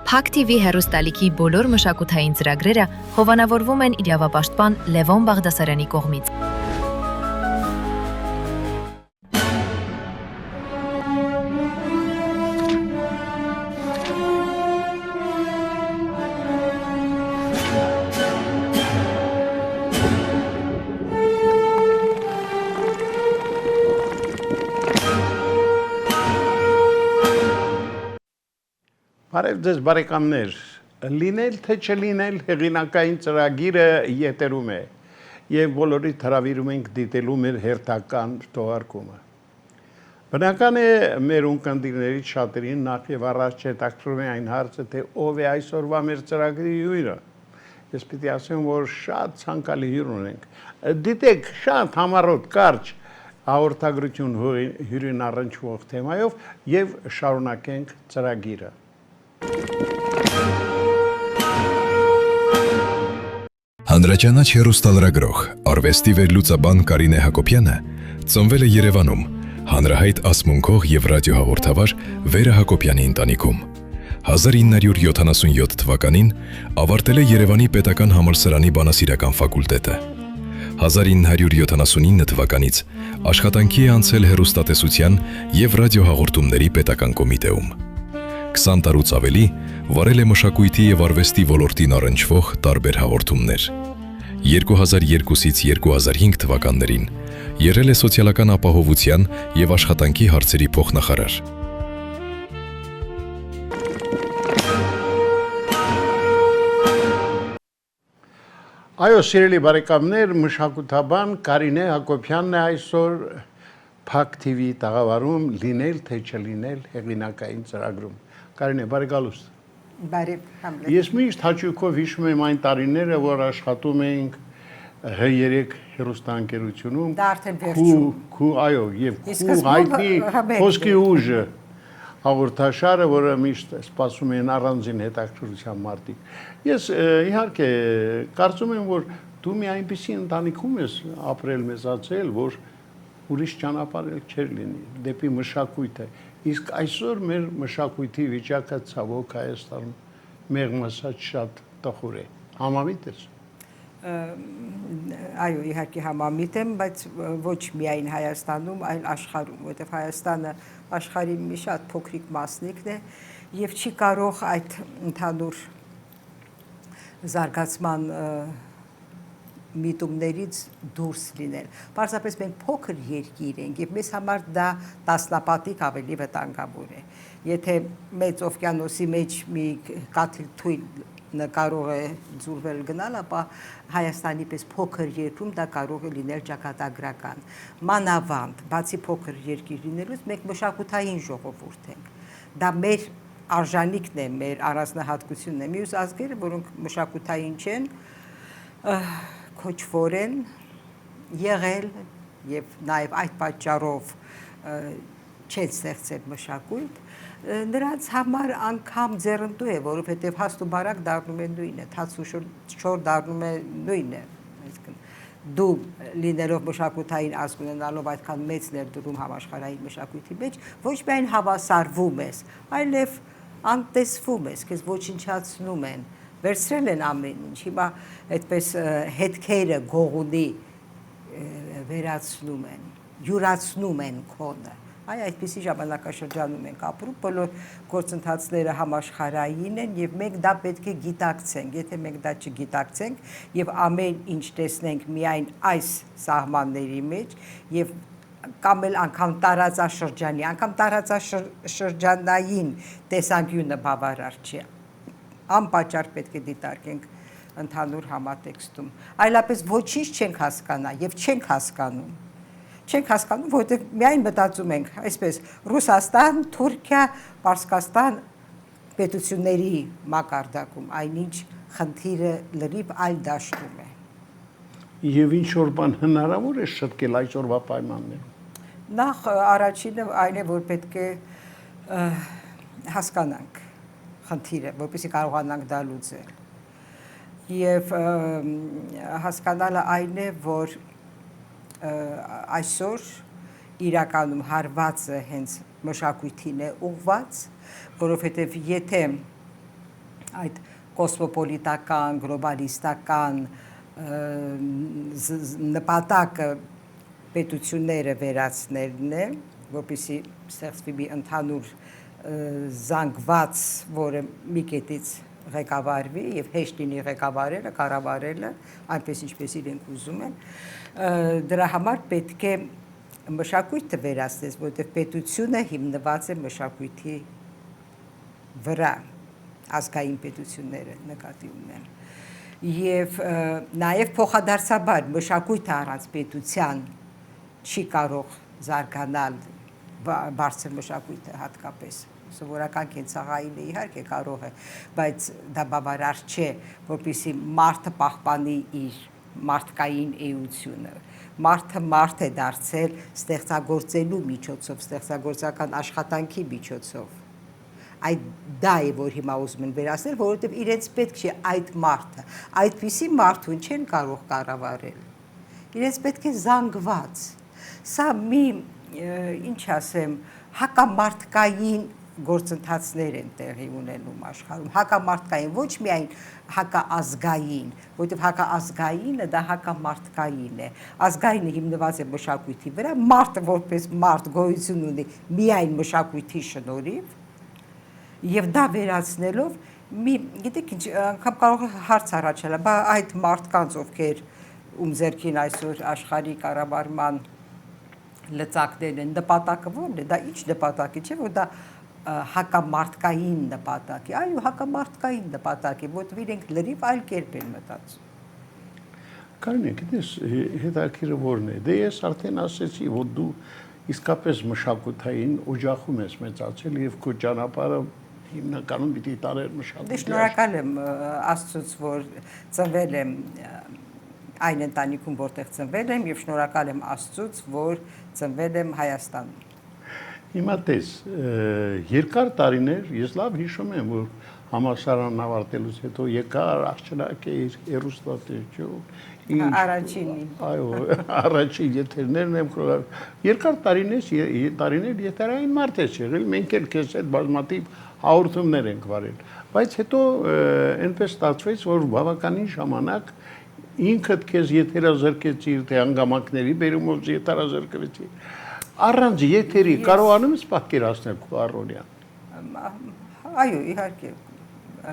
Փակ TV հեռուստալիքի բոլոր մշակութային ծրագրերը հովանավորվում են իրավապաշտպան Լևոն Բաղդասարյանի կողմից։ Բարև ձեզ բարեկամներ, լինել թե չլինել հեղինակային ծրագիրը եթերում է եւ բոլորիդ հրավիրում ենք դիտելու մեր հերթական թողարկումը։ Բնական է մեր ունկնդիրներից շատերին նախ եւ առաջ հետաքրքրում է այն հարցը, թե ով է այսօրվա մեր ծրագրի հյուրը։ Ես պիտի ասեմ, որ շատ ցանկալի հյուր ունենք։ Դիտեք, շատ համառոտ, կարճ հաղորդագրություն հյուրին առնչվող թեմայով եւ շարունակենք ծրագիրը։ Հանրաճանաչ հեռուստալրագրող, արվեստի վերլուծաբան Կարինե Հակոբյանը ծնվել է Երևանում, հանրահայտ ասմունքող եւ ռադիոհաղորդավար Վերա Հակոբյանի ընտանիքում։ 1977 թվականին ավարտել է Երևանի Պետական համալսարանի բանասիրական ֆակուլտետը։ 1979 թվականից աշխատանքի է անցել հեռուստատեսության եւ ռադիոհաղորդումների պետական կոմիտեում։ 20 տարուց ավելի վարել է մշակույթի եւ արվեստի ոլորտին առնչվող տարբեր հաղորդումներ։ 2002-ից 2005 թվականներին եղել է սոցիալական ապահովության եւ աշխատանքի հարցերի փոխնախարար։ Այո, սիրելի բարեկամներ, մշակութաբան Կարինե Հակոբյանն է այսօր Փակ TV տաղավարում լինել թե չլինել հեղինակային ծրագրում։ Կարինե, բարի գալուս։ Բարի համլետ։ Ես միշտ հաճույքով հիշում եմ այն տարիները, որ աշխատում էինք H3 հեռուստաընկերությունում։ Դա արդեն վերջում։ Այո, եւ հայտնի խոսքի ուժը հաղորդաշարը, որը միշտ սպասում են առանձին հետաքրքրության մարդիկ։ Ես իհարկե կարծում եմ, որ դու մի այնպիսի ընտանիքում ես ապրել, մեծացել, որ ուրիշ ճանապարհ չէր լինի դեպի մշակույթը։ Իսկ այսօր մեր մշակույթի վիճակը ցավոք Հայաստանում մեղմ ասած շատ տխուր է։ Համամիտ ես։ Այո, իհարկե համամիտ եմ, բայց ոչ միայն Հայաստանում, այլ աշխարհում, որովհետև Հայաստանը աշխարհի մի շատ փոքրիկ մասնիկն է եւ չի կարող այդ ընդհանուր զարգացման միտումներից դուրս լինել։ Պարզապես մենք փոքր երկիր ենք եւ մեզ համար դա տասնապատիկ ավելի վտանգավոր է։ Եթե մեծ օվկիանոսի մեջ մի կաթիլ թույլ կարող է ձուլվել գնալ, ապա Հայաստանի պես փոքր երկրում դա կարող է լինել ճակատագրական։ Մանավանդ, բացի փոքր երկիր լինելուց, մենք մշակութային ժողովուրդ ենք։ Դա մեր արժանիքն է, մեր առանձնահատկությունն է։ Մյուս ազգերը, որոնք մշակութային չեն, քոչվոր են եղել եւ նաեւ այդ պատճառով չեն ստեղծել մշակույթ, նրանց համար անգամ ձեռնտու է, որովհետեւ հաստ ու բարակ դառնում է նույնը, թաց ու շոր դառնում է նույնը։ Այսինքն դու լինելով մշակութային ազգ ունենալով այդքան մեծ ներդրում համաշխարհային մշակույթի մեջ, ոչ միայն հավասարվում ես, այլև անտեսվում ես, քեզ ոչնչացնում են, վերցրել են ամեն ինչ, հիմա այդպես հետքերը գողունի վերացնում են, յուրացնում են քոնը։ Այդպիսի ժամանակաշրջանում ենք ապրում, բոլոր գործընթացները համաշխարհային են եւ մենք դա պետք է գիտակցենք, եթե մենք դա չգիտակցենք եւ ամեն ինչ տեսնենք միայն այս սահմանների մեջ եւ կամ էլ անգամ տարածաշրջանային տեսանկյունը բավարար չի, անպատճառ պետք է դիտարկենք ընդհանուր համատեքստում, այլապես ոչինչ չենք հասկանա եւ չենք հասկանում, որովհետեւ միայն մտածում ենք այսպես Ռուսաստան, Թուրքիա, Պարսկաստան պետությունների մակարդակում, այնինչ խնդիրը լրիվ այլ դաշտում է։ Եվ ինչ որ բան հնարավոր է շտկել այսօրվա պայմաններում։ Նախ առաջինը այն է, որ պետք է հասկանանք խնդիրը, որպեսզի կարողանանք դա լուծել։ Եվ հասկանալը այն է, որ այսօր իրականում հարվածը հենց մշակույթին է ուղված, որովհետև եթե այդ կոսմոպոլիտական, գլոբալիստական նպատակը պետությունները վերացնելն է, որպեսզի ստեղծվի մի ընդհանուր զանգված, որը մի կետից ղեկավարվի եւ հեշտ լինի ղեկավարելը, կառավարելը, այնպես ինչպես իրենք ուզում են, դրա համար պետք է մշակույթը վերացնես, որովհետեւ պետությունը հիմնված է մշակույթի վրա, ազգային պետությունները նկատի ունեն։ Եվ նաեւ փոխադարձաբար մշակույթը առանց պետության չի կարող զարգանալ, բարձր մշակույթը հատկապես սովորական կենցաղայինը իհարկե կարող է, բայց դա բավարար չէ, որպեսզի մարդը պահպանի իր մարդկային էությունը։ Մարդը մարդ է դարձել ստեղծագործելու միջոցով, ստեղծագործական աշխատանքի միջոցով։ Այդ դա է, որ հիմա ուզում են վերացնել, որովհետև իրենց պետք չէ այդ մարդը, այդպիսի մարդուն չեն կարող կառավարել։ Իրենց պետք է զանգված։ Սա մի, ինչ ասեմ, հակամարտկային գործընթացներ են տեղի ունենում աշխարհում, հակամարտկային, ոչ միայն հակաազգային, որովհետև հակաազգայինը դա հակամարտկային է։ Ազգայինը հիմնված է մշակույթի վրա, մարդը որպես մարդ գոյություն ունի միայն մշակույթի շնորհիվ, եւ դա վերացնելով գիտեք ինչ, անգամ կարող է հարց առաջանալ, բա այդ մարդկանց, ովքեր ում ձեռքին այսօր աշխարհի կառավարման լծակներն են, նպատակը ո՞րն է, դա ինչ նպատակ է, չէ՞ որ դա հակամարտկային նպատակ է, այո, հակամարտկային նպատակ է, որովհետև իրենք լրիվ այլ կերպ են մտածում։ Կարինե, գիտես, հետաքրքիրը որն է։ Դե ես արդեն ասեցի, որ դու իսկապես մշակութային օջախում ես մեծացել եւ քո ճանապարհը հիմնականում պիտի տարեր մշակույթի։ Դե շնորհակալ եմ Աստծուց, որ ծնվել եմ այն ընտանիքում, որտեղ ծնվել եմ, եւ շնորհակալ եմ Աստծուց, որ ծնվել եմ Հայաստանում։ Հիմա տես, երկար տարիներ ես լավ հիշում եմ, որ համալսարանն ավարտելուց հետո եկար աղջնակեիր հեռուստատեսություն, Առաջինին։ Այո, առաջին եթերներն եմ կրել։ Երկար տարիներ եթերային մարդ ես եղել, մենք էլ քեզ հետ բազմաթիվ հաղորդումներ ենք վարել։ Բայց հետո այնպես ստացվեց, որ բավականին ժամանակ ինքդ քեզ եթերազրկեցիր, թե հանգամանքների բերումով եթերազրկվեցիր։ Առանց եթերի կարողանում ես պատկերացնել քո առօրյան։ Այո, իհարկե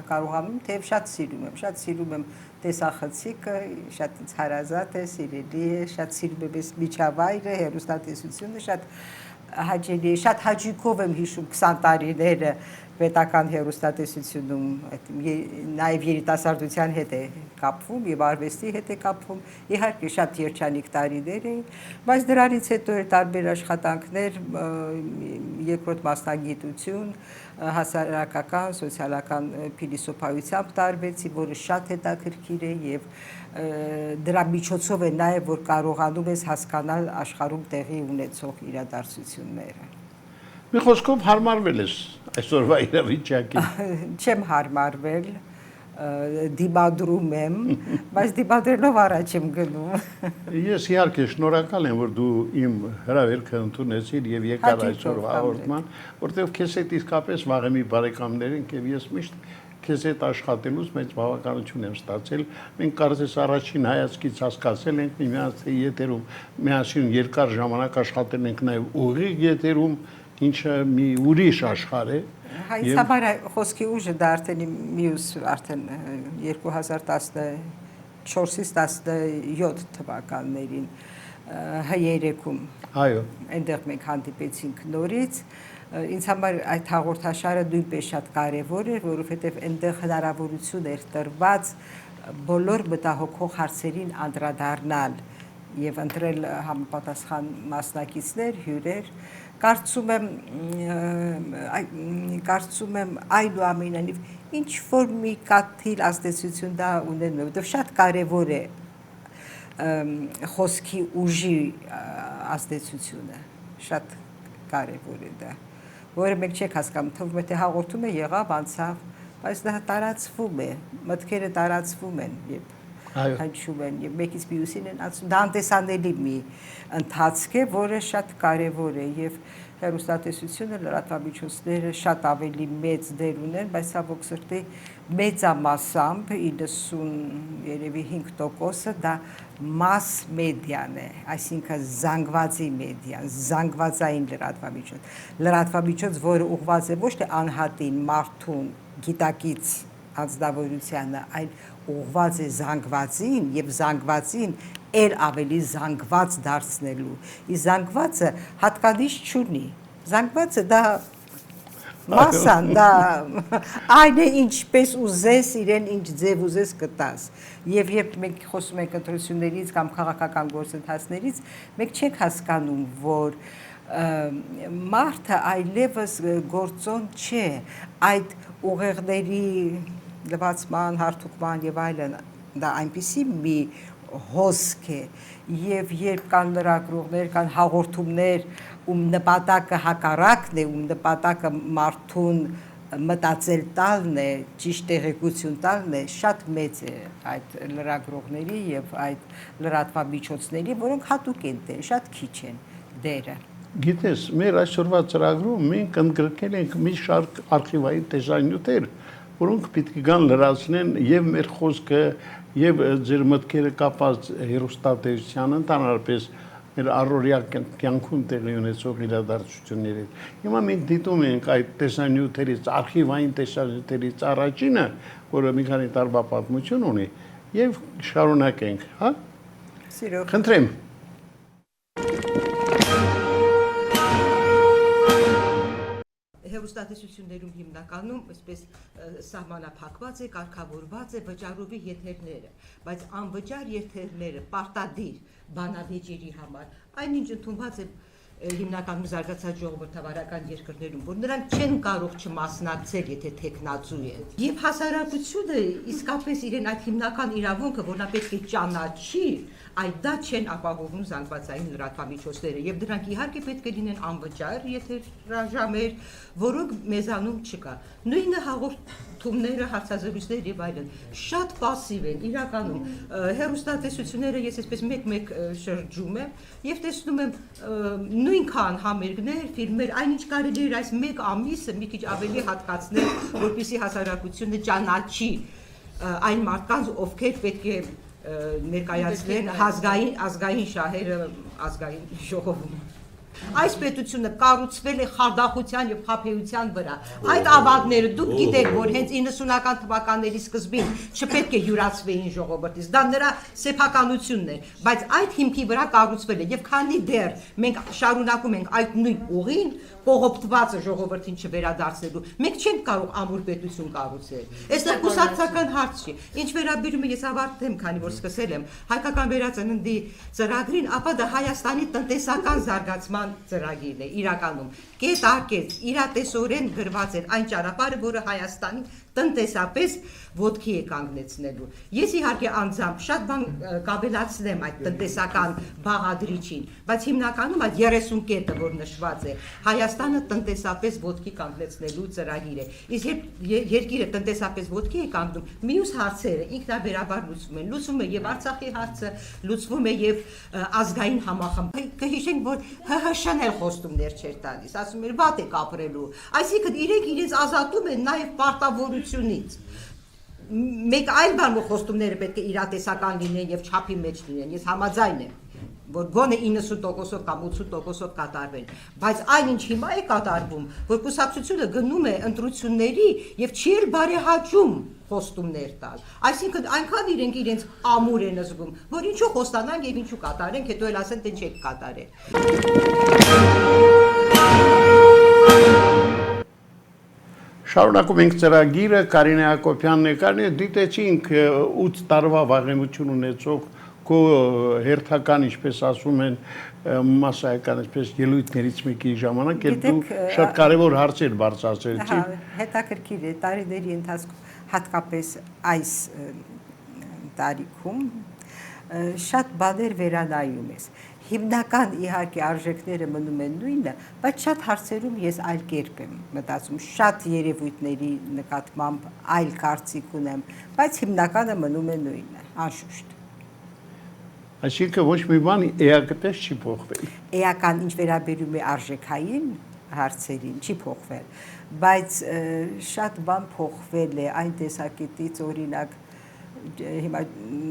կարողանում, թեև շատ սիրում եմ տեսախցիկը, շատ ինձ հարազատ է, սիրելի է, շատ սիրում եմ միջավայրը, հեռուստատեսությունը, շատ հաճելի է, շատ հաճույքով եմ հիշում 20 տարիները պետական հեռուստատեսությունում, նաև երիտասարդության հետ է կապվում եւ արվեստի հետ է կապվում, իհարկե շատ երջանիկ տարիներ էին, բայց դրանից հետո էր տարբեր աշխատանքներ, երկրորդ մասնագիտություն, հասարակական, սոցիալական փիլիսոփայությամբ տարվեցի, որը շատ հետաքրքիր է եւ դրա միջոցով է նաեւ որ կարողանում ես հասկանալ աշխարհում տեղի ունեցող իրադարձությունները։ Մի խոսքով հարմարվել ես այսօրվա իրավիճակին։ Չեմ հարմարվել, դիմադրում եմ, բայց դիմադրելով առաջ եմ գնում։ Ես իհարկե շնորհակալ եմ, որ դու իմ հրավերքը ընդունեցիր եւ եկար այսօր հաղորդման, որտեղ քեզ հետ իսկապես վաղեմի բարեկամներ ենք եւ ես միշտ քեզ հետ աշխատելուց մեծ բավականություն եմ ստացել։ Մենք կարծես առաջին հայացքից հասկացել ենք միմյանց թե եթերում միասին երկար ժամանակ աշխատել ենք նաեւ ուղիղ եթերում, ինչը մի ուրիշ աշխարհ է։ Հայց համար խոսքի ուժը դա արդեն մյուս արդեն 2014-ից 17 թվականներին հյերեքում։ Այո։ Այնտեղ մենք հանդիպեցինք նորից։ Ինձ համար այդ հաղորդաշարը նույնպես շատ կարևոր էր, որովհետև այնտեղ հնարավորություն էր տրված բոլոր մտահոգող հարցերին անդրադառնալ եւ ընտրել համապատասխան մասնակիցներ, հյուրեր։ Կարծում եմ այնուամենայնիվ ինչ որ մի կաթիլ ազդեցություն դա ունենում է, որովհետև շատ կարևոր է խոսքի ուժի ազդեցությունը, շատ կարևոր է դա, որը մենք չեք հասկանում, թվում է թե հաղորդում է եղավ, անցավ, բայց դա տարածվում է, մտքերը տարածվում են եւ հնչում են եւ մեկից մյուսին են անցնում, դա անտեսանելի մի ընթացք է, որը շատ կարևոր է եւ հեռուստատեսությունը, լրատվամիջոցները շատ ավելի մեծ դեր ունեն, բայց ցավոք սրտի մեծամասամբ 90 երևի 5%-ը դա mass մեդիան է, այսինքն զանգվածի մեդիան, զանգվածային լրատվամիջոց, որը ուղղված է ոչ թե անհատին, մարդուն, գիտակից անձնավորությանը, այլ ուղղված է զանգվածին եւ զանգվածին էլ ավելի զանգված դարձնելու։ Իսկ զանգվածը հատկանիշ չունի։ Զանգվածը դա մասան, դա այն է ինչպես ուզես, իրեն ինչ ձև ուզես կտաս։ Եվ երբ մենք խոսում ենք ընտրություններից կամ քաղաքական գործընթացներից, մենք չենք հասկանում, որ մարդը այլևս գործոն չէ այդ ուղեղների լվացման, հարթուկման եւ այլն, դա այնպիսի մի հոսք է, եւ երբ կան լրագրողներ, կան հաղորդումներ, ում նպատակը հակառակն է, ում նպատակը մարդուն մտածել տալն է, ճիշտ տեղեկություն տալն է, շատ մեծ է այդ լրագրողների եւ այդ լրատվամիջոցների, որոնք հատուկ են դեր, շատ քիչ են դերը։ Գիտես, մեր այսօրվա ծրագրում մենք ընդգրկել ենք մի շարք արխիվային տեսանյութեր, որոնք պետք է գան լրացնեն եւ մեր խոսքը եւ ձեր մտքերը կապած հեռուստատեսության ընդհանրապես մեր առօրյա կյանքում տեղի ունեցող իրադարձություններից։ Հիմա մենք դիտում ենք այդ տեսանյութերից, արխիվային տեսանյութերից առաջինը, որը մի քանի տարվա պատմություն ունի, եւ շարունակենք, հա։ Սիրով։ Խնդրեմ։ Հեռուստատեսություններում հիմնականում այսպես սահմանափակված է, կարգավորված է վճարովի եթերները, բայց անվճար եթերները պարտադիր բանավեճերի համար, այնինչ ընդունված է հիմնականում զարգացած ժողովրդավարական երկրներում, որ նրանք չեն կարող չմասնակցել, եթե տեխնացու են։ Եվ հասարակությունը իսկապես իրեն այդ հիմնական իրավունքը, որ նա պետք է ճանաչի, այդ դա չեն ապահովում զանգվածային լրատվամիջոցները, եւ դրանք իհարկե պետք է լինեն անվճար եթերաժամեր, որոնք մեզանում չկա։ Նույնը հաղորդումները, հարցազրույցներ եւ այլն շատ пассив են իրականում։ Հեռուստատեսությունները ես այսպես մեկ-մեկ շրջում եմ եւ տեսնում եմ նույնքան համերգներ, ֆիլմեր, այնինչ կարելի էր այս մեկ ամիսը մի քիչ ավելի հատկացնել, որպեսզի հասարակությունը ճանաչի այն մարդկանց, ովքեր պետք է ներկայացնեն ազգային շահերը ազգային ժողովում։ Այս պետությունը կառուցվել է խարդախության եւ խաբեության վրա։ Այդ ավանդները դուք գիտեք, որ հենց 90-ական թվականների սկզբին չպետք է յուրացվեին ժողովրդից, դա նրա սեփականությունն է, բայց այդ հիմքի վրա կառուցվել է եւ քանի դեռ մենք շարունակում ենք այդ նույն ուղին, կողոպտվածը ժողովրդին չվերադարձնելու, մենք չենք կարող ամուր պետություն կառուցել։ Այստեղ կուսակցական հարց չի։ Ինչ վերաբերում է, ես ավարտեմ, քանի որ սկսել եմ հայկական վերածննդի ծրագրին, ապա դա Հայաստանի տնտեսական զարգացման ծրագիրն է իրականում։ Կես արկես իրատեսորեն գրված էր այն ճանապարհը, որը Հայաստանի տնտեսապես ոտքի է կանգնեցնելու։ Ես իհարկե անձամբ շատ բան կավելացնեմ այդ տնտեսական բաղադրիչին, բայց հիմնականում այդ 30 կետը, որ նշված է, Հայաստանը տնտեսապես ոտքի կանգնեցնելու ծրագիր է։ Իսկ երբ երկիրը տնտեսապես ոտքի է կանգնում, մյուս հարցերը ինքնաբերաբար լուծվում է եւ Արցախի հարցը, լուծվում է եւ ազգային համախմբը։ Կհիշենք, որ ՀՀՇ-ն էլ խոստումներ չէր տալիս, ասում էր վատ է կապրելու։ Այսինքն իրենք ազատում են նաեւ պարտավորությունից։ Մեկ այլ բան, որ խոստումները պետք է իրատեսական լինեն եւ չափի մեջ լինեն, ես համաձայն եմ, որ գոնե 90% կամ 80% կատարվեն, բայց այնինչ հիմա է կատարվում, որ կուսակցությունը գնում է ընտրությունների եւ չի էլ բարեհաճում խոստումներ տալ։ Այսինքն այնքան իրենց ամուր են զգում, որ ինչու խոստանանք եւ ինչու կատարենք, հետո էլ ասեն թե չեք կատարել։ Շարունակում ենք ծրագիրը, Կարինե Հակոբյանն է, Կարինե, դիտեցինք 8 տարվա վաղեմություն ունեցող քո հերթական, ինչպես ասում են, մասսայական, այսպես ելույթներից մեկի ժամանակ, երբ դու շատ կարևոր հարցեր բարձրացրել չի։ Հետաքրքիր է, տարիների ընթացքում, հատկապես այս տարիքում շատ բաներ վերանայում ես։ Հիմնական իհարկե արժեքները մնում են նույնը, բայց շատ հարցերում ես այլ կերպ եմ մտածում, շատ երևույթների նկատմամբ այլ կարծիք ունեմ, բայց հիմնականը մնում է նույնը, անշուշտ։ Այսինքն ոչ մի բան էակտես չի փոխվել։ Էական ինչ վերաբերում է արժեքային, հարցերին, չի փոխվել, բայց շատ բան փոխվել է այն տեսակետից, օրինակ հիմա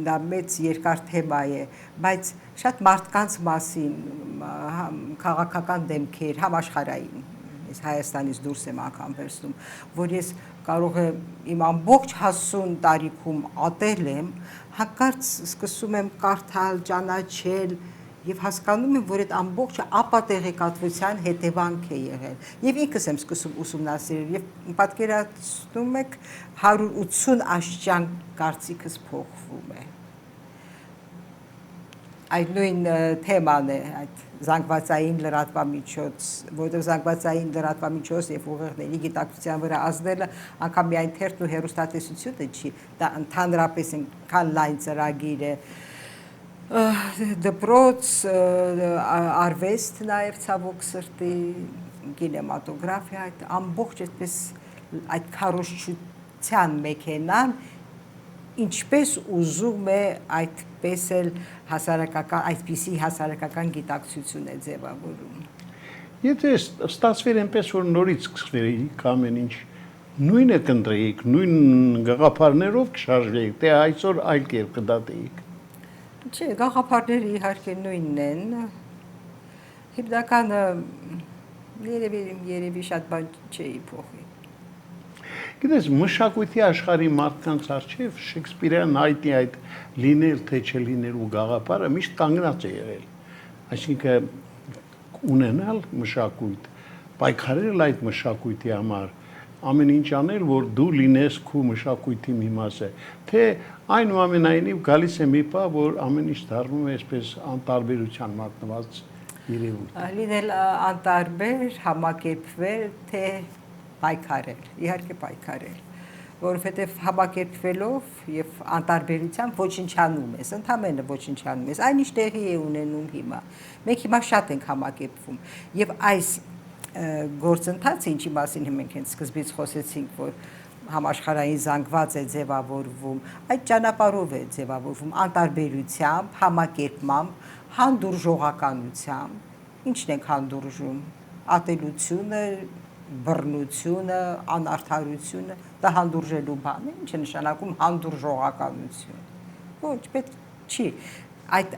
դա մեծ երկար թեմա է, բայց շատ մարդկանց մասին քաղաքական դեմքեր համաշխարհային, ես Հայաստանից դուրս եմ անգամ վերցնում, որ ես կարող եմ իմ ամբողջ հասուն տարիքում ատել եմ, հանկարծ սկսում եմ կարդալ, ճանաչել եւ հասկանում եմ, որ այդ ամբողջը ապատեղեկատվության հետևանք է եղել։ Եվ ինքս եմ սկսում ուսումնասիրել եւ պատկերացնում եք 180 աշճան կարծիքս փոխվում է։ Այդ նույն թեման է, այդ զանգվածային լրատվամիջոց, որտեղ զանգվածային լրատվամիջոց եւ ուղեղների գիտակցության վրա ազդելը անգամ միայն թերթն ու հեռուստատեսությունը չի, դա ընդհանրապես քան լայն ծրագիր է, դպրոց, արվեստ նաև ցավոք սրտի, կինեմատոգրաֆիա, այդ ամբողջ այդպես այդ քարոզչության մեքենան ինչպես ուզում է այդպես էլ այսպիսի հասարակական գիտակցություն է ձևավորում։ Եթե ստացվեր այնպես, որ նորից սկսվեիք ամեն ինչ, նույնը կընտրեիք, նույն գաղափարներով կշարժվեիք, թե այսօր այլ կերպ կդատեիք։ Չէ, գաղափարները իհարկե նույնն են։ Հիմնականը երևի շատ բան չէի փոխի։ Գիտես, մշակույթի աշխարհի մարդկանց առջև Շեքսպիրյան հայտնի այդ լինել թե չլինելու գաղափարը միշտ կանգնած է եղել։ Այսինքն ունենալ մշակույթ, պայքարել այդ մշակույթի համար, ամեն ինչ անել, որ դու լինես քո մշակույթի մի մասը, թե այնուամենայնիվ գալիս է մի պահ, որ ամեն ինչ դառնում է այսպես անտարբերության մատնված երևույթ։ Լինել անտարբեր, համակերպվել, թե պայքարել, իհարկե պայքարել, որովհետև համակերպվելով եւ անտարբերությամբ ոչնչանում ես, ընդհանրապես ոչնչանում ես, այնինչ տեղի է ունենում հիմա։ Մենք հիմա շատ ենք համակերպվում եւ այս գործընթացը, ինչի մասին մենք հենց սկզբից խոսեցինք, որ համաշխարհային զանգված է ձևավորվում, այդ ճանապարհով է ձևավորվում անտարբերությամբ, համակերպմամբ, հանդուրժողականությամբ, ինչն ենք հանդուրժում, ատելությունը, բռնությունը, անարդարությունը, դա հանդուրժելու բան է, ինչ է նշանակում հանդուրժողականություն։ Ոչ, պետք չի։ Այդ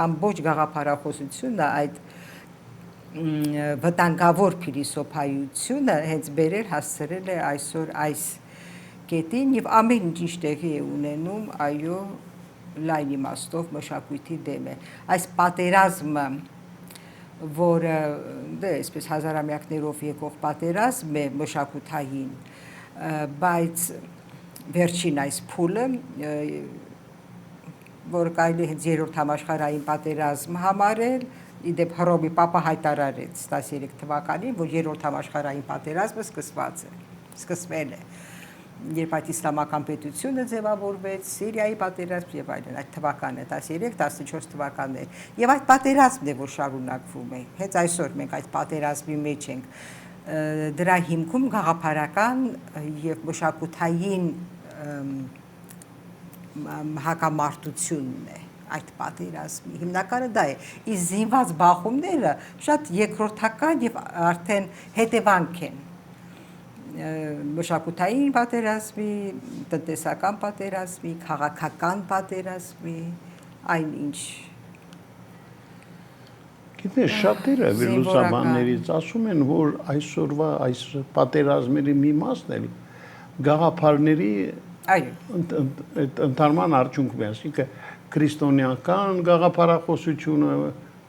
ամբողջ գաղափարախոսությունը, այդ վտանգավոր փիլիսոփայությունը հենց բերել հասցրել է այսօր այս կետին եւ ամեն ինչ տեղի է ունենում, այո, լայն իմաստով մշակույթի դեմ է։ Այս պատերազմը, որը այսպես հազարամյակներով եկող պատերազմ է մշակութային, բայց վերջին այս փուլը, որ կարելի հենց երրորդ համաշխարհային պատերազմ համարել, իդեպ Հռոմի Պապը հայտարարեց 13 թվականին, որ երրորդ համաշխարհային պատերազմը սկսվել է, երբ այդ իսլամական պետությունը ձևավորվեց, Սիրիայի պատերազմ եւ այլն, այդ թվականը 13-14 թվականներ, եւ այդ պատերազմն է, որ շարունակվում է։ Հենց այսօր մենք այդ պատերազմի մեջ ենք, դրա հիմքում գաղափարական եւ մշակութային հակամարտությունն է այդ պատերազմի, հիմնականը դա է, իսկ զինված բախումները շատ երկրորդական եւ արդեն հետևանք են մշակութային պատերազմի, տնտեսական պատերազմի, քաղաքական պատերազմի, այնինչ։ Գիտես, շատերը վերլուծաբաններից ասում են, որ այսօրվա այս պատերազմերի մի մասն էլ գաղափարների ընդհանրման արդյունքում է, այսինքն քրիստոնեական գաղափարախոսությունը,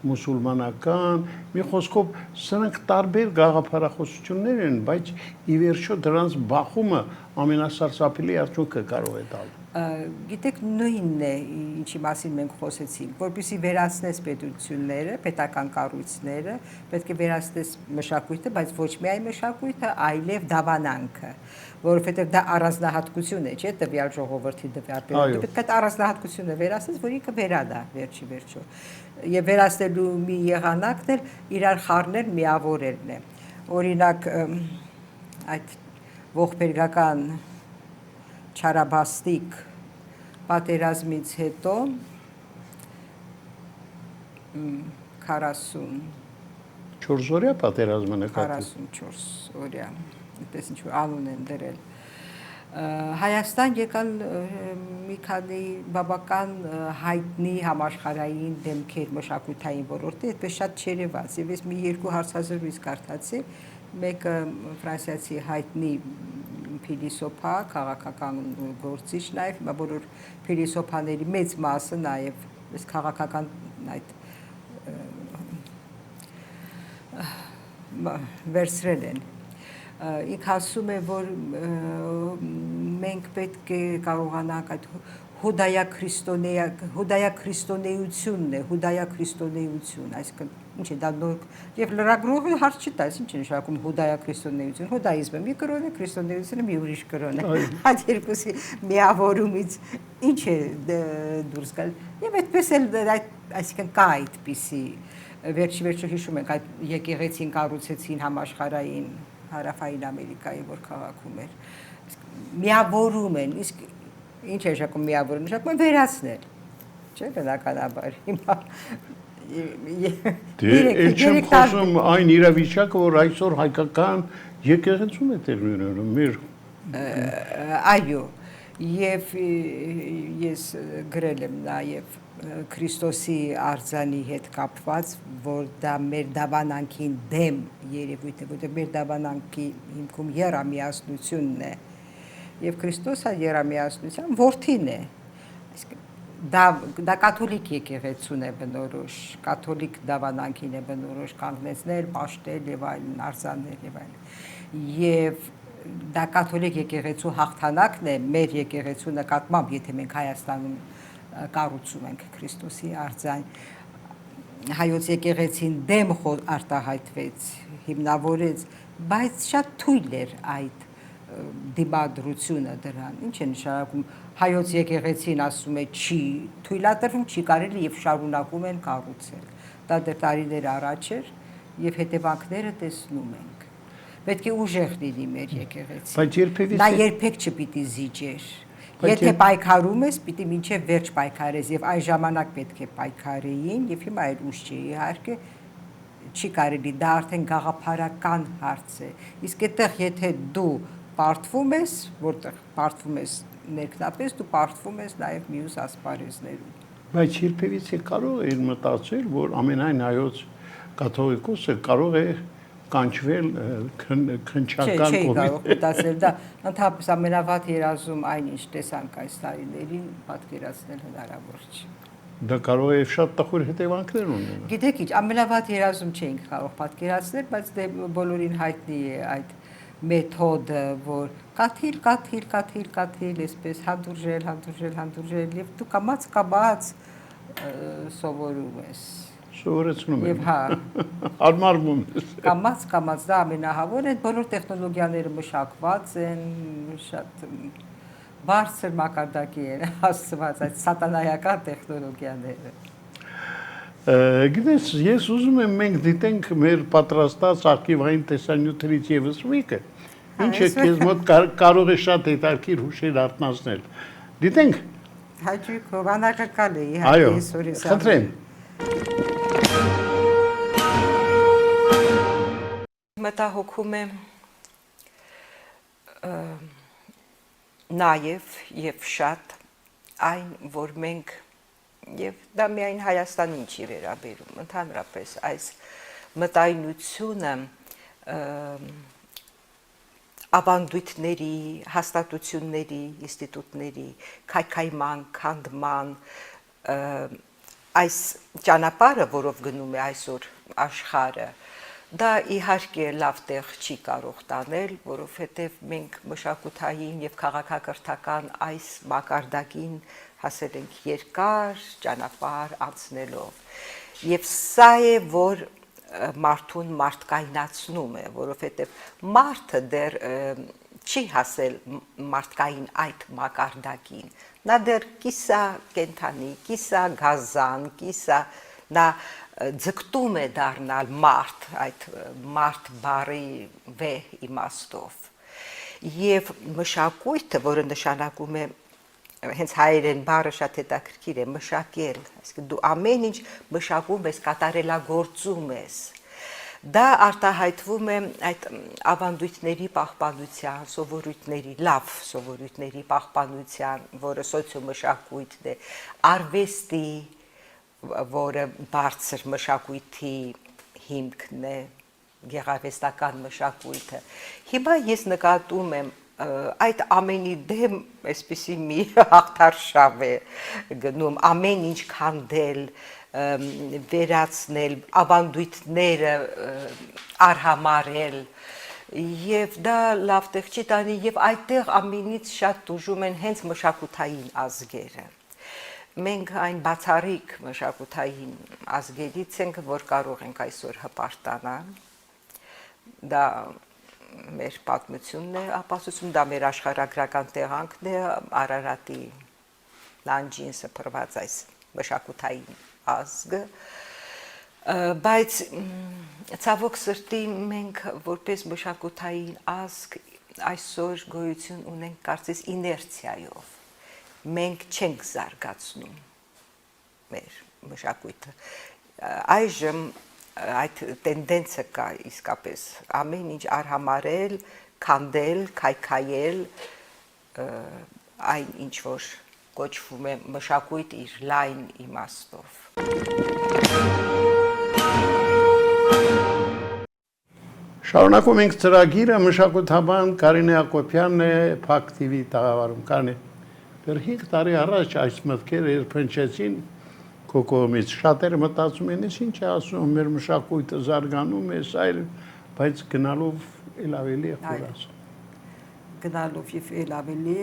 մուսուլմանական, մի խոսքով սրանք տարբեր գաղափարախոսություններ են, բայց ի վերջո դրանց բախումը ամենասարսափելի արդյունքը կարող է տալ։ Գիտեք, նույնն է, ինչի մասին մենք խոսեցինք, որպեսզի վերացնես պետությունները, պետական կառույցները, պետք է վերացնես մշակույթը, բայց ոչ միայն մշակույթը, այլև դավանանքը, որովհետև դա առանձնահատկություն է, չէ՞, տվյալ ժողովրդի տվյալ պետք է այդ առանձնահատկությունը վերացնես, որ ինքը վերադա վերջի վերջո։ Եվ վերացնելու մի եղանակն էլ իրար խառնել, միավորելն է։ Օրինակ, այդ ողբերգական չարաբաստիկ պատերազմից հետո 40 4 օրյա պատերազմը նկատի։ 44 օրյա, այդպես ինչ որ անուն են դրել։ Հայաստան եկան մի քանի բավական հայտնի համաշխարհային դեմքեր մշակութային ոլորտի, այդպես շատ չերևաց, եւ ես մի երկու հարցազրույց կարդացի, մեկը ֆրանսիացի հայտնի փիլիսոփա, քաղաքական գործիչ նաեւ, բոլոր փիլիսոփաների մեծ մասը նաեւ այս քաղաքական այդ վերցրել են։ Ինք ասում է, որ մենք պետք է կարողանանք այդ հուդայա քրիստոնեությունն է, հուդայա քրիստոնեություն, այսինքն ինչ է դա նոր եւ լրագրողը հարց չտայ, ինչ է նշանակում հուդայա քրիստոնեություն, հուդայիզմը մի կրոն է, քրիստոնեությունը մի ուրիշ կրոն է։ Այդ երկուսի միավորումից ինչ է դուրս գալ։ Եվ այդպես էլ այսինքն կա այդպիսի վերջի հիշում ենք այդ եկեղեցին կառուցեցին համաշխարհային հարավային Ամերիկայի որ քաղաքում էր միավորում են իսկ ինչ է նշանակում միավորում նշանակում վերացնել չէ բնականաբար հիմա Դե չեմ խոսում այն իրավիճակը որ այսօր հայկական եկեղեցում է տեղի ունենում մեր այո եւ ես գրել եմ նաեւ Քրիստոսի արձանի հետ կապված, որ դա մեր դավանանքին դեմ երևույթ է, որտեղ մեր դավանանքի հիմքում եռամիասնությունն է, եւ Քրիստոսը եռամիասնության որդին է, դա կաթոլիկ եկեղեցուն է բնորոշ, կաթոլիկ դավանանքին է բնորոշ կանգնեցնել, պաշտել եւ այլն, արձանել եւ այլն, եւ դա կաթոլիկ եկեղեցու հաղթանակն է մեր եկեղեցու նկատմամբ, եթե մենք Հայաստանում կառուցում ենք Քրիստոսի արձան հայոց եկեղեցին դեմ արտահայտվեց հիմնավորեց բայց շատ թույլ էր այդ դիմադրությունը դրան ինչ է նշանակում հայոց եկեղեցին ասում է չի թույլատրվում չի կարելի եւ շարունակում են կառուցել դա դեռ տարիներ առաջ էր եւ հետևանքները տեսնում ենք պետք է ուժեղ լինի մեր եկեղեցին բայց երբևէ նա երբեք չպիտի զիջեր Եթե պայքարում ես, պիտի մինչև վերջ պայքարես եւ այն ժամանակ պետք է պայքարեին եւ հիմա այլ ուժ չի իհարկե չի կարելի դա արդեն գաղափարական հարց է իսկ այդտեղ եթե դու պարտվում ես որտեղ պարտվում ես ներքնապես դու պարտվում ես նաեւ մյուս ասպարեզներում բայց երբևէ կարող է մտածել որ ամենայն հայոց կաթողիկոսը կարող է կանչվել քնչական կողմից։ Չէ, կարող մտածել դա ընդհանրապես ամենավատ երազում այնինչ տեսանք այս տարիներին պատկերացնել հնարավոր չի։ Դա կարող է շատ տխուր հետևանքներ ունենալ։ Գիտեք ինչ, ամենավատ երազում չէինք կարող պատկերացնել, բայց դե բոլորին հայտնի է այդ մեթոդը, որ կաթիլ, այսպես հանդուրժել եւ դու կամաց սովորում ես։ Սովորեցնում եմ։ Եվ հա, արմարվում ես։ Կամաց դա ամենահավոր է, բոլոր տեխնոլոգիաները մշակված են, շատ բարձր մակարդակի են հասցված այդ սատանայական տեխնոլոգիաները։ Գիտես, ես ուզում եմ մենք դիտենք մեր պատրաստած արխիվային տեսանյութերից եւս մեկը, ինչը քեզ մոտ կարող է շատ հետաքրքիր հուշեր արտնասնել։ Դիտենք։ Հաճույք, հովանակակալ է, իհարկե, այսօրից։ Խնդրեմ։ Մտահոգում եմ նաև եւ շատ այն, որ մենք եւ դա միայն Հայաստանին չի վերաբերում, ընդհանրապես այս մտայնությունը ավանդույթների, հաստատությունների, ինստիտուտների, քայքայման, քանդման այս ճանապարհը, որով գնում է այսօր աշխարհը, դա իհարկե լավ տեղ չի կարող տանել, որովհետև մենք մշակութային եւ քաղաքակրթական այս մակարդակին հասել ենք երկար ճանապարհ անցնելով։ Եվ սա է, որ մարդուն մարդկայնացնում է, որովհետև մարդը դեռ չի հասել մարդկային այդ մակարդակին։ Նա դեռ կիսա կենթանի, կիսա գազան, կիսա նա ձգտում է դառնալ մարդ, այդ մարդ բառի վեհ իմաստով։ Եվ մշակույթը, որը նշանակում է հենց հայերեն բառը շատ հետաքրքիր է, մշակել, այսինքն դու ամեն ինչ մշակում ես, կատարելագործում ես։ Դա արտահայտվում է այդ ավանդույթների պահպանության, սովորույթների, լավ սովորույթների պահպանության, որը սոցիոմշակույթն է, արվեստի, որը բարձր մշակույթի հիմքն է, գեղարվեստական մշակույթը։ Հիմա ես նկատում եմ այդ ամենի դեմ այսպիսի մի հաղթարշավ է գնում, ամեն ինչ քանդել, վերացնել, ավանդույթները արհամարել, եւ դա լավ տեղ չի տանի, եւ այդտեղ ամենից շատ դժում են հենց մշակութային ազգերը։ Մենք այն բացառիկ մշակութային ազգերից ենք, որ կարող ենք այսօր հպարտանալ։ Դա մեր պատմությունն է, ապացուցում, դա մեր աշխարհագրական տեղանքն է, Արարատի լանջին սփռված այս մշակութային ազգը, բայց ցավոք սրտի մենք որպես մշակութային ազգ այսօր գոյություն ունենք կարծես իներցիայով, մենք չենք զարգացնում մեր մշակույթը, այժմ այդ տենդենսը կա իսկապես ամեն ինչ արհամարել, քանդել, քայքայել, այն ինչ որ կոչվում է մշակույթ իր լայն իմաստով։ Շարունակում ենք ծրագիրը մշակութաբան Կարինե Հակոբյանն է Փակ TV տաղավարում։ Կարինե, դեռ 5 տարի առաջ այս մտքերը երբնչեցին քո կողմից, շատերը մտածում են, ինչ է ասում, մեր մշակույթը զարգանում է, այլ, բայց գնալով էլ ավելի է խորացում։ Գնալով եւ էլ ավելի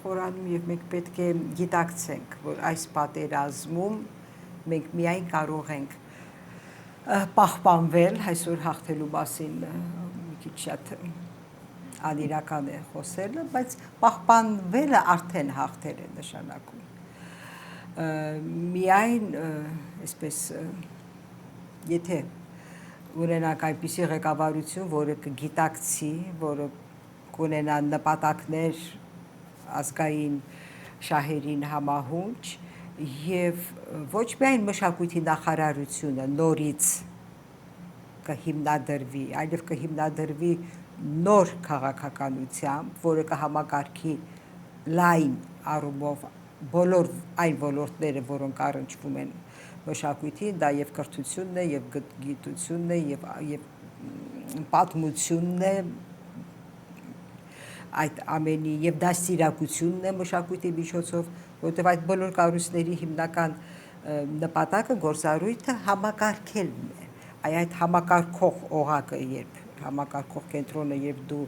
խորանում եւ մենք պետք է գիտակցենք, որ այս պատերազմում մենք միայն կարող ենք պահպանվել, այսօր հաղթելու մասին մի քիչ շատ անիրական է խոսելը, բայց պահպանվելը արդեն հաղթել է նշանակում։ Միայն այսպես եթե ունենանք այնպիսի ղեկավարություն, որը կգիտակցի, որը կունենա նպատակներ ազգային շահերին համահունչ եւ ոչ միայն մշակույթի նախարարությունը նորից կհիմնադրվի, այլև կհիմնադրվի նոր քաղաքականությամբ, որը կհամակարգի լայն առումով բոլոր այն ոլորտները, որոնք առնչվում են մշակույթին, դա եւ կրթությունն է, եւ գիտությունն է, եւ պատմությունն է, այդ ամենի եւ դաստիարակությունն է մշակույթի միջոցով, որտեղ այդ բոլոր կառույցների հիմնական նպատակը գործառույթը համակարգելն է։ Այդ համակարգող օղակը, երբ համակարգող կենտրոնը երբ դու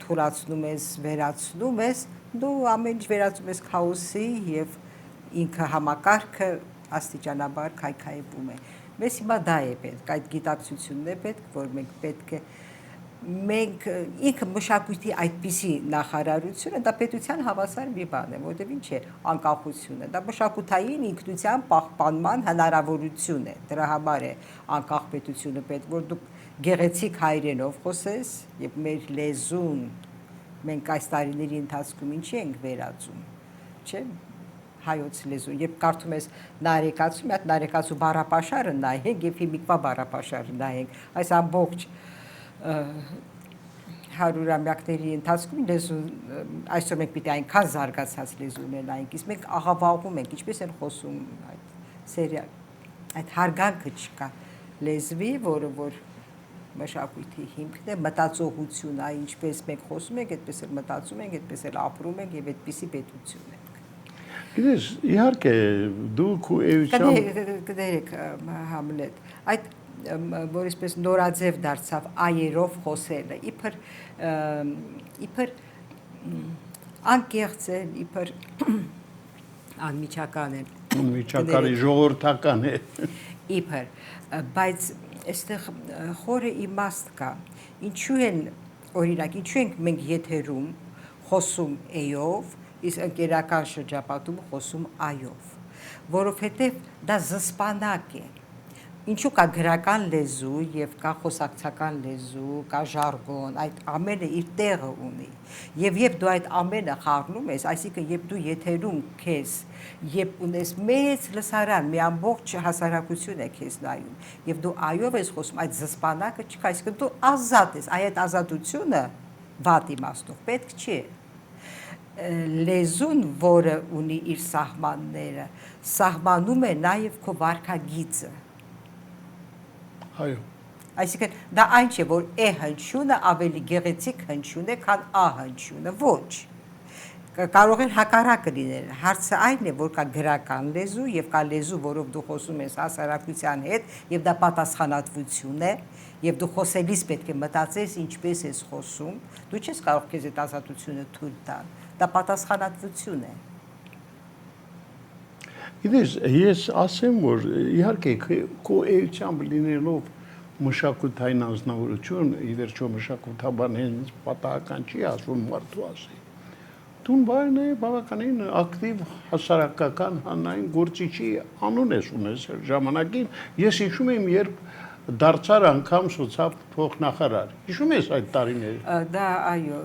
թուլացնում ես, վերացնում ես, դու ամեն ինչ վերածում ես քաոսի եւ ինքը համակարգը աստիճանաբար քայքայվում է։ Մեզ հիմա դա է պետք, այդ գիտակցությունն է պետք, որ մենք ինքը մշակույթի այդպիսի նախարարությունը դա պետության հավասար մի բան է, որտեղ ինչ է անկախությունը, դա մշակութային ինքնության պահպանման հնարավորություն է, դրա համար է անկախ պետությունը պետք, որ դու գեղեցիկ հայերենով խոսես եւ մեր լեզուն մենք այս տարիների ընթացքում ինչի ենք վերածում, չէ՞, հայոց լեզուն, երբ կարդում ես նարեկացու, այդ նարեկացու բառապաշարը նայենք եւ հիմիկվա բառապաշարը նայենք, այս ամբողջ հարյուրամյակների ընթացքում լեզուն այսօր մենք պիտի այնքան զարգացած լեզու ունենայինք, իսկ մենք աղավաղում ենք, ինչպես են խոսում այդ հարգանքը չկա լեզվի, որը որ մշակույթի հիմքն է, մտածողություն, այ ինչպես մենք խոսում ենք, այդպես էլ մտածում ենք, այդպես էլ ապրում ենք եւ այդպիսի պետություն ենք։ Գիտես, իհարկե դուք ու էությամբ կներեք Համլետ, այդ որ այսպես նորաձև դարձավ այերով խոսելը, իբր անկեղծ է, իբր անմիջական է, միջակայքի ժողովրդական է, իբր, բայց այստեղ խորը իմաստ կա, ինչու են, օրինակ, ինչու ենք մենք եթերում խոսում էյով, իսկ ընկերական շրջապատում խոսում այով, որովհետև դա զսպանակ է, Ինչու կա գրական լեզու եւ կա խոսակցական լեզու, կա ժարգոն, այդ ամենը իր տեղը ունի։ Եվ դու այդ ամենը խառնում ես, այսինքն երբ դու եթերում քեզ, երբ ունես մեծ լսարան, մի ամբողջ հասարակություն է քեզ նայում, եւ դու այով ես խոսում, այդ զսպանակը չկա, այսինքն դու ազատ ես, այդ ազատությունը վատ իմաստով պետք չի։ Լեզուն, որը ունի իր սահմանները, սահմանում է նաեւ քո վարքագիծը։ Այո։ Այսինքն դա այն չէ, որ է հնչյունը ավելի գեղեցիկ հնչյուն է, քան ա հնչյունը, ոչ։ Կարող են հակառակը լինել։ Հարցը այն է, որ կա գրական լեզու եւ կա լեզու, որով դու խոսում ես հասարակության հետ, եւ դա պատասխանատվություն է, եւ դու խոսելիս պետք է մտածես ինչպես ես խոսում, դու չես կարող քեզ այդ ազատությունը թույլ տալ։ Դա պատասխանատվություն է։ Գիտես, ես ասեմ, որ իհարկե քո էությամբ լինելով մշակութային անձնավորություն, ի վերջո մշակութաբան հենց պատահական չի ասում մարդու ասի։ Դու բան է բավականին ակտիվ հասարակական հանրային գործիչի անուն ես ունես ժամանակին։ Ես հիշում եմ, երբ դարձար անգամ սոցիալ փոխնախարար։ Հիշում ես այդ տարիները։ Դա այո,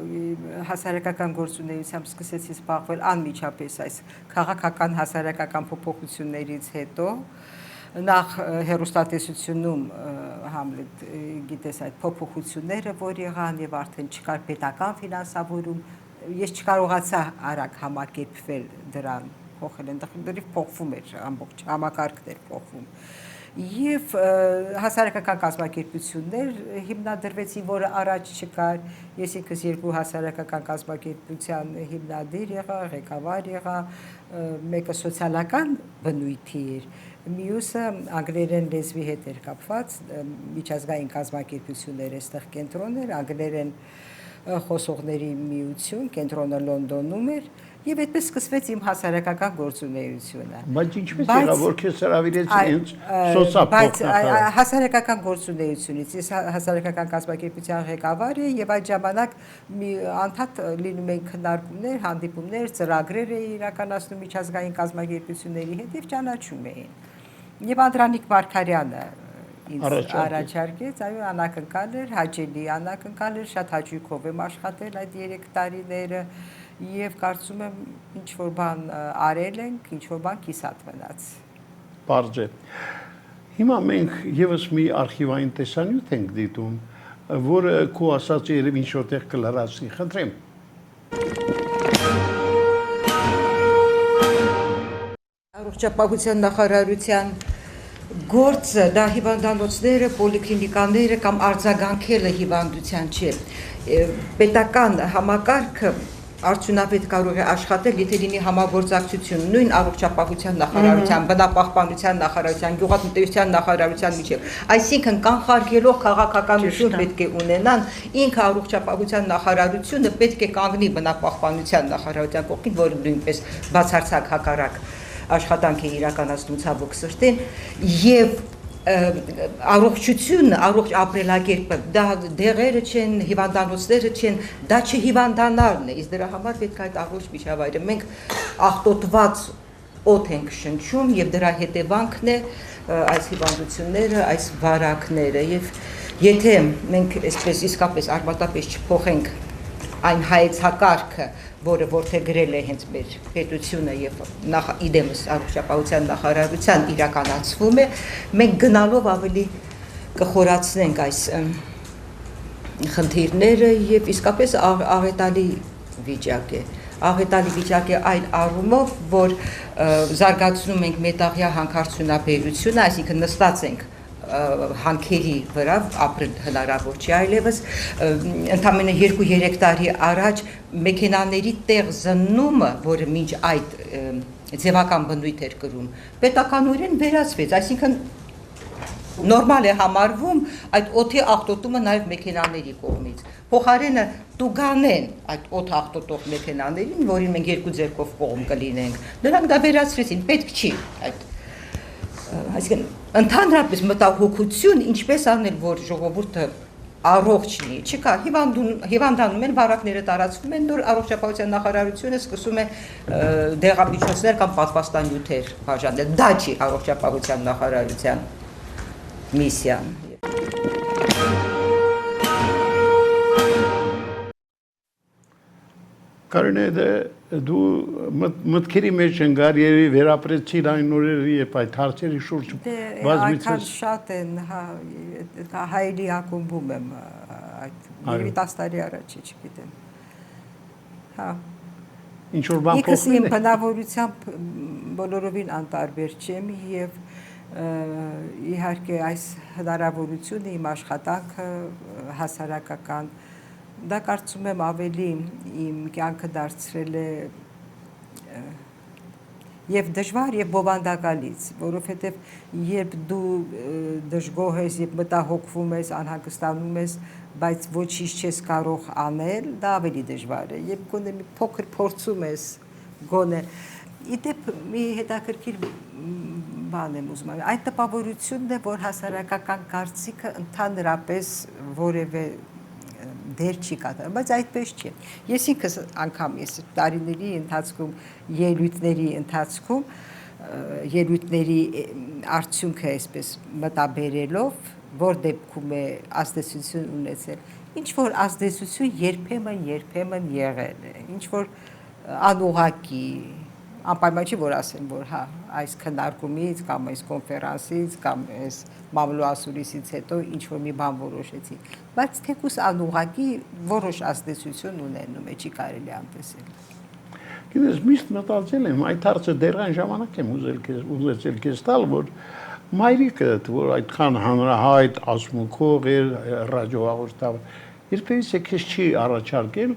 հասարակական գործունեությամբ սկսեցի զբաղվել անմիջապես այս քաղաքական հասարակական փոփոխություններից հետո, նախ հեռուստատեսությունում Համլետ գիտես այդ փոփոխությունները, որ եղան եւ արդեն չկար պետական ֆինանսավորում, ես չկարողացա արագ համակերպվել դրան, փոխել են, դեռ փոխվում էր ամբողջ համակարգն էր փոխվում։ Եվ հասարակական կազմակերպություններ հիմնադրվեցին, որը առաջ չկար, ես ինքս երկու հասարակական կազմակերպության հիմնադիր եղա, ղեկավար եղա, մեկը սոցիալական բնույթի էր, մյուսը անգլերեն լեզվի հետ էր կապված, միջազգային կազմակերպություններ այստեղ կենտրոն էր, անգլերեն խոսողների միություն, կենտրոնը Լոնդոնում էր, եւ այդպես սկսվեց իմ հասարակական գործունեությունը։ Բայց ինչպես եղավ, որ քեզ հրավիրեցին ինձ սոցիալ փոխնախարար։ Հասարակական գործունեությունից ես հասարակական կազմակերպության ղեկավար եմ եւ այդ ժամանակ մի անդադ լինում են քննարկումներ, հանդիպումներ, ծրագրեր էի իրականացնում միջազգային կազմակերպությունների հետ եւ ճանաչում էին։ Եվ Անդրանիկ Մարգարյանը ինձ առաջարկեց, այո, անակնկալ էր, հաճելի անակնկալ էր, շատ հաճույքով եմ աշխատել այդ 3 տարիները եւ կարծում եմ ինչ որ բան արել ենք, ինչ որ բան կիսատ մնաց։ Պարզ է։ Հիմա մենք եւս մի արխիվային տեսանյութ ենք դիտում, որը քո ասածը երբ ինչ որտեղ կլարացնի, խնդրեմ։ Առողջապահության նախարարության գործը դա հիվանդանոցները, պոլիկլինիկաները կամ արձագանքելը հիվանդության չէ։ Պետական համակարգը արդյունավետ կարող է աշխատել, եթե լինի համագործակցություն նույն առողջապահության նախարարության, բնապահպանության նախարարության, գյուղատնտեսության նախարարության միջև։ Այսինքն կանխարգելող քաղաքականություն պետք է ունենան, ինքը առողջապահության նախարարությունը պետք է կանգնի բնապահպանության նախարարության կողքին, որը նույնպես բացարձակ հակառակ աշխատանք է իրականացնում ցավոք սրտին, եւ առողջությունը, առողջ ապրելակերպը, դա դեղերը չեն, հիվանդանոցները չեն, դա չհիվանդանալն է, իսկ դրա համար պետք է այդ առողջ միջավայրը։ Մենք աղտոտված օդ ենք շնչում եւ դրա հետևանքն է այս հիվանդությունները, այս վարակները եւ եթե մենք այսպես իսկապես արմատապես չփոխենք այն հայեցակարգը, որը որդեգրել է հենց մեր պետությունը եւ իդեմս առողջապահության նախարարության իրականացվում է, մենք գնալով ավելի կխորացնենք այս խնդիրները եւ իսկապես աղետալի վիճակ է։ Աղետալի վիճակ է այն առումով, որ զարգացնում ենք մետաղյա հանքարդյունաբերությունը, այսինքն նստած ենք հանքերի վրա ապրել հնարավոր չի այլևս ընդամենը 2-3 տարի առաջ մեքենաների տեղ զննումը, որը մինչ այդ ձևական բնույթ էր կրում, պետականորեն վերացվեց, այսինքն նորմալ է համարվում այդ օդի աղտոտումը նաև մեքենաների կողմից։ Փոխարենը տուգանեն այդ օդ աղտոտող մեքենաներին, որին մենք 2 ձեռքով կողմ կլինենք, նրանք դա վերացրեցին, պետք չի այդ այսինքն ընդհանրապես մտահոգություն, ինչպես անել, որ ժողովուրդը առողջ լինի, չկա, հիվանդանում են, վարակները տարածվում են, նոր առողջապահության նախարարությունը սկսում է դեղամիջոցներ կամ պատվաստանյութեր բաժանել, դա չի առողջապահության նախարարության միսիան։ Կարինե դու մտքերի մեջ ընկար երևի վերապրեցիր այն օրերը, երբ այդ հարցերի շուրջ Այդքան շատ են, հայելի ակումբում եմ այդ երևի 10 տարի առաջ, չգիտեմ։ Հա։ Ինչ որ բան Ինքս իմ բնավորությամբ բոլորովին անտարբեր չեմ եւ իհարկե այս հնարավորությունը իմ աշխատանքը հասարակական դա կարծում եմ ավելի իմ կյանքը դարձրել է եւ դժվար եւ բովանդակալից, որովհետեւ երբ դու դժգոհ ես, երբ մտահոգվում ես, անհանգստանում ես, բայց ոչինչ չես կարող անել, դա ավելի դժվար է։ Երբ գոնե մի փոքր փորձում ես, գոնե իդեպ մի հետաքրքիր բան եմ ուզում ասել, այդ տպավորությունն է, որ հասարակական կարծիքը ընդհանրապես որևէ դեր չի կատարում, բայց այդպես չի։ Ես ինքս անգամ ես տարիների ընթացքում ելույթների արդյունքը այսպես մտաբերելով, որ դեպքում է ազդեցություն ունեցել, ինչ որ ազդեցություն երբեմն եղել է, ինչ որ անուղղակի, անպայման չի որ ասեմ, որ հա այս քննարկումից կամ այս կոնֆերանսից կամ այս մամլոասուրիսից հետո ինչ որ մի բան որոշեցի, բայց թեկուս անուղղակի որոշ ազդեցություն ունենում է, չի կարելի անտեսել։ Գիտես, միշտ մտածել եմ, այդ հարցը դեռ այն ժամանակ եմ ուզեցել քեզ տալ, որ մայրիկդ, որ այդքան հանրահայտ ասմունքով էր ռադիոհաղորդավար, երբևէ քեզ չի առաջարկել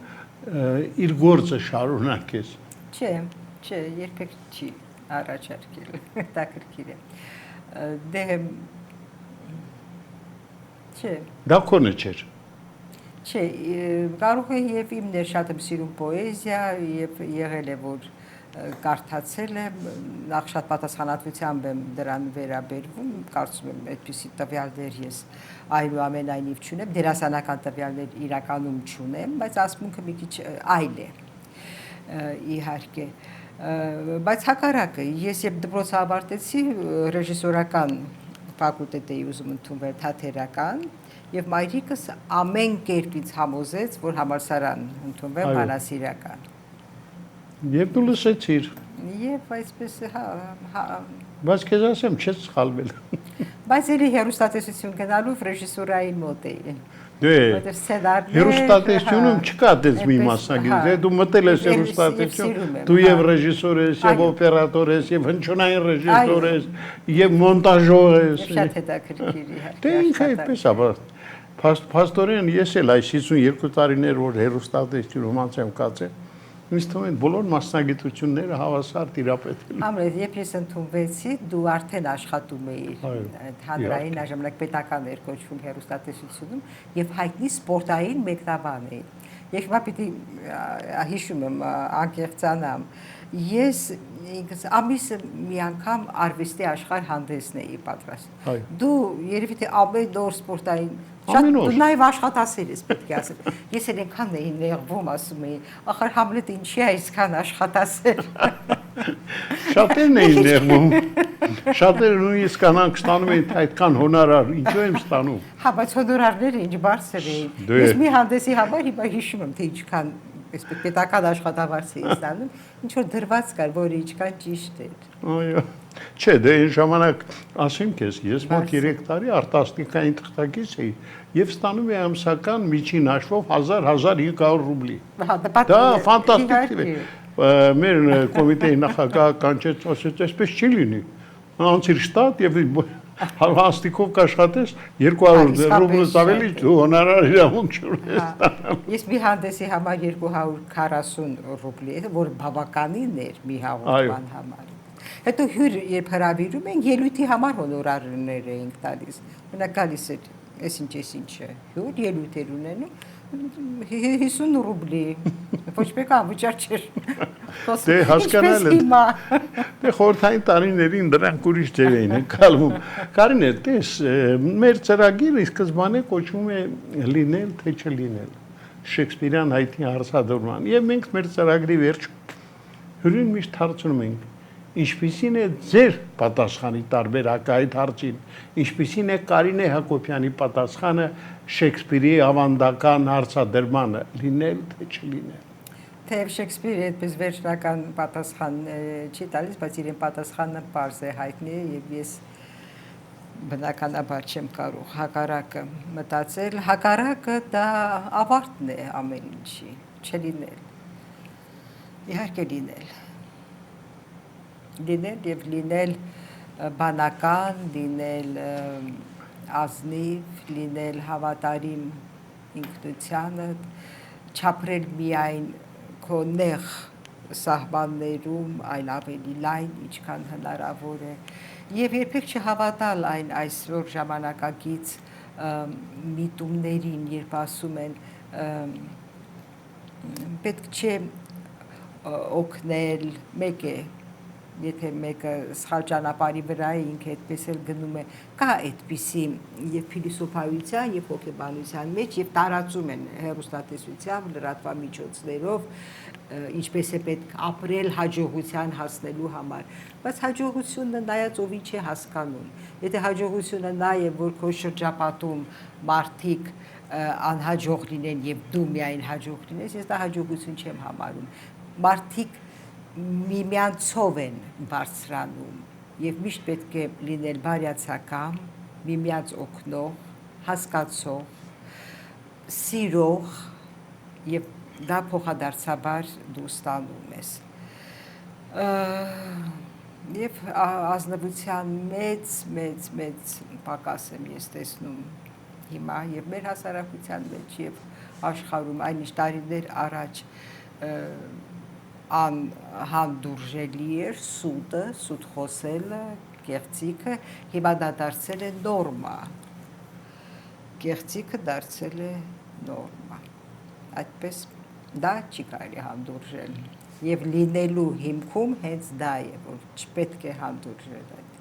իր գործը շարունակես։ Չէ, երբեք չի առաջարկել, հետաքրքիր է։ Դե չէ։ Դա քոնը չէր։ Չէ, կարող է եւ իմ շատ եմ սիրում պոեզիա եւ եղել է որ կարդացել եմ, նախ շատ պատասխանատվությամբ եմ դրան վերաբերվում, կարծում եմ այդպիսի տվյալներ ես այնուամենայնիվ չունեմ, դերասանական տվյալներ իրականում չունեմ, բայց ասմունքը մի քիչ այլ է։ Իհարկե, բայց հակառակը, ես երբ դպրոցը ավարտեցի, ռեժիսորական ֆակուլտետ էի ուզում ընդունվել թատերական, եւ մայրիկս ամեն կերպ ինձ համոզեց, որ համալսարան ընդունվեմ բանասիրական։ Երբ դու լսեցիր։ Եվ այսպես հա։ Բայց քեզ ասեմ, չես սխալվել։ Բայց էլի հեռուստատեսություն գնալով ռեժիսուրայի մոտ էի։ Դե, հեռուստատեսությունում չկա դες մի մասնագետ, դու մտել ես հեռուստատեսություն, դու եւ ռեժիսոր ես, եւ օպերատոր ես, եւ հնչյունային ռեժիսոր ես, եւ մոնտաժոր ես։ Շատ հետաքրքիր իհարկե։ Դե ինքը այդպես է, բայց փաստորեն ես էլ այս 52 տարիներ որ հեռուստատեսությունում անցեմ կացել, ինձ թվում է բոլոր մասնագիտությունները հավասար տիրապետել։ Ամրետ, երբ ես ընդունվեցի, դու արդեն աշխատում էիր հանրային ժամանակ պետական էր կոչվում հեռուստատեսությունում եւ հայտնի սպորտային մեկնաբան էի։ Եվ հիմա պիտի հիշում եմ անկեղծանամ, ես ինքս ամիսը մի անգամ արվեստի աշխարհ հանդեսն էի պատրաստում։ Դու երևի թե ամեն օր սպորտային դու նաև աշխատասեր ես պետք է ասել։ Ես էլ այնքան էի նեղվում, ասում էի, ախր Համլետը ինչի է այսքան աշխատասեր։ Շատերն էին նեղվում։ Շատերը նույնիսկ կանանք ստանում էին այդքան հոնորար, ինչու եմ ստանում։ Հա, բայց հոնորարները ինչ բարձր էին։ Ես մի հանդեսի համար հիմա հիշում եմ, թե ինչքան այսպես պետական աշխատավարձ էի ստանում, ինչ որ դրված կար, որը ինչքան ճիշտ էր։ Այո։ Չէ, դե այն ժամանակ ասեմ քեզ, ես մոտ 3 տարի արտասթիկային թղթակից էի եւ ստանում էի ամսական միջին հաշվով 1000-1500 ռուբլի։ Դա ֆանտաստիկ է։ Մեր կոմիտեի նախագահը կանչեց, ասեց, այսպես չի լինի։ Անցիր շտատ եւ հաստիկով կաշխատես 200 ռուբլից ավելի դու հոնորար իրավունք չունես։ Ես մի հանդեսի համար 240 ռուբլի, որ բավականին էր մի հաղորդման համար։ Հետո հյուր երբ հրավիրում են, ելույթի համար հոնորարներ էինք տալիս։ Մենակ գալիս էր, այսինչ հյուր ելույթեր ունենում 50 ռուբլի, ոչ մեկ անվճար չէր։ Դե հասկանալ եմ։ Դե խորհրդային տարիներին դրանք ուրիշ ձև էին ընկալվում։ Կարինե, տես, մեր ծրագիրը սկզբանե կոչվում է լինել թե չլինել։ Շեքսպիրյան հայտնի հարցադրման։ Եվ մենք մեր ծրագրի վերջում հյուրին միշտ հարցնում ենք. Ինչպիսին է ձեր պատասխանի տարբերակը այդ հարցին, ինչպիսին է Կարինե Հակոբյանի պատասխանը Շեքսպիրի ավանդական հարցադրմանը, լինել թե չլինել։ Թեև Շեքսպիրը այդպես վերջնական պատասխան չի տալիս, բայց իրեն պատասխանը պարզ է, հայտնի է եւ ես բնականաբար չեմ կարող հակառակը մտածել, հակառակը դա ավարտն է ամեն ինչի, չլինել։ Իհարկե լինել եւ լինել բանական, լինել ազնիվ, լինել հավատարիմ ինքնությանը, չապրել միայն քո նեղ սահմաններում, այլ ավելի լայն, ինչքան հնարավոր է, եւ երբեք չհավատալ այն այսօր ժամանակակից միտումներին, երբ ասում են պետք չէ օգնել, մեկ է, եթե մեկը սխալ ճանապարհի վրա է, ինքը այդպես էլ գնում է, կա այդպիսի եւ փիլիսոփայության եւ հոգեբանության մեջ եւ տարածում են հեռուստատեսությամբ, լրատվամիջոցներով, ինչպես է պետք ապրել հաջողության հասնելու համար, բայց հաջողությունը նայած ովի չէ հասկանում, եթե հաջողությունը նա է, որ քո շրջապատում մարդիկ անհաջող լինեն եւ դու միայն հաջող լինես, ես դա հաջողություն չեմ համարում, մարդիկ միմյանցով են բարձրանում եւ միշտ պետք է լինել բարյացակամ, միմյանց օգնող, հասկացող, սիրող եւ դա փոխադարձաբար դու ստանում ես։ Եվ ազնվության մեծ պակաս եմ ես տեսնում հիմա եւ մեր հասարակության մեջ եւ աշխարհում այնիշ տարիներ առաջ անհանդուրժելի էր սուտը, սուտ խոսելը, կեղծիքը, հիմա դա դարձել է նորմա։ Կեղծիքը դարձել է նորմա։ Այդպես դա չի կարելի հանդուրժել։ Եվ լինելու հիմքում հենց դա է, որ չպետք է հանդուրժել այդ։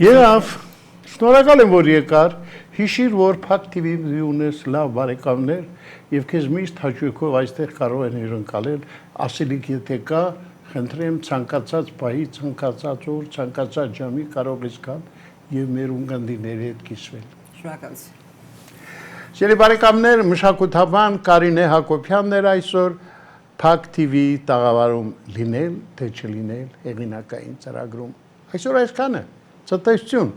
Եվ շնորհակալ եմ, որ եկար, հիշիր, որ Փակ TV-ի ունես լավ բարեկամներ եւ քեզ միշտ հաճույքով այստեղ կարող են հյուրընկալել, ասելիք եթե կա, խնդրեմ ցանկացած պահի, ցանկացած օր, ցանկացած ժամի կարող ես գալ եւ մեր ունկնդիրների հետ կիսվել։ Շնորհակալություն։ Սիրելի բարեկամներ, մշակութաբան Կարինե Հակոբյանն էր այսօր Փակ TV-ի տաղավարում լինել թե չլինել հեղինակային ծրագրում։ Այսօր այսքանը։ Ցտեսություն։